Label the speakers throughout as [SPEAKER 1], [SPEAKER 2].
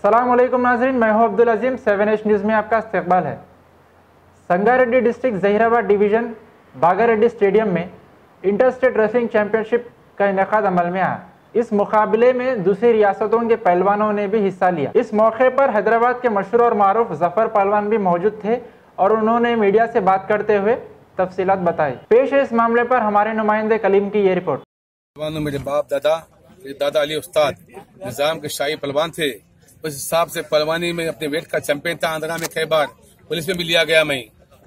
[SPEAKER 1] अस्सलाम वालेकुम नाज़रीन, मैं हूं अब्दुल अजीम। 7H न्यूज़ में आपका इस्तकबाल है। Sangareddy district Zaheerabad division Bagareddy stadium में इंटर स्टेट रेसलिंग चैंपियनशिप का इनेकाद अमल में आया। इस मुकाबले में दूसरी रियासतों के पहलवानों ने भी हिस्सा लिया। इस मौके पर हैदराबाद के मशहूर और मारूफ जफर पहलवान भी मौजूद थे और उन्होंने मीडिया से बात करते हुए तफसीलात बताई। पेश है इस मामले पर हमारे नुमाइंदे कलीम की ये रिपोर्ट।
[SPEAKER 2] मेरे बाप दादा अली उस्ताद निजाम के शाही पहलवान थे। उस हिसाब से पहलवानी में अपने वेट का चैंपियन था। आंध्रा में कई बार पुलिस में भी लिया गया। मैं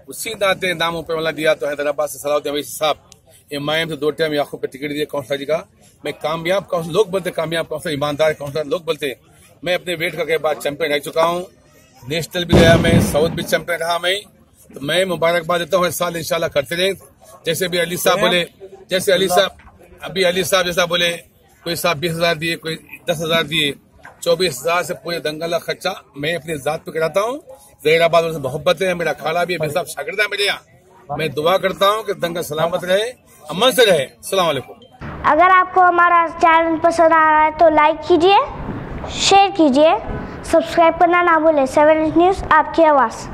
[SPEAKER 2] उसी नाते नाम ऊपर वाला दिया तो हैदराबाद से सलाउद्दीन अवैसी साहब एमआईएम से 2 टाइम याकूब पे टिकट दिए काउंसलर जी का। मैं कामयाब काउंसलर, लोग बोलते कामयाब काउंसलर, ईमानदार काउंसलर लोग बोलते। मैं अपने वेट का कई बार चैंपियन रह चुका हूँ। नेशनल भी गया, मैं साउथ भी चैंपियन रहा। तो मैं मुबारकबाद देता हूँ, इस साल इंशाल्लाह करते रहे। जैसे भी अली साहब बोले, जैसे अली साहब जैसा बोले, कोई साहब 20,000 दिए, कोई 10,000 दिए, 24,000 से पूरे दंगल का खर्चा मैं अपनी जात पे कराता हूँ। जहीराबाद से मोहब्बत है, मेरा खाला भी मेरे साहब शागिर्द है मेरे यहाँ। मैं दुआ करता हूँ कि दंगल सलामत रहे, अमन से रहे। अस्सलाम वालेकुम।
[SPEAKER 3] अगर आपको हमारा चैनल पसंद आ रहा है तो लाइक कीजिए, शेयर कीजिए, सब्सक्राइब करना ना भूलें। 7H न्यूज़, आपकी आवाज़।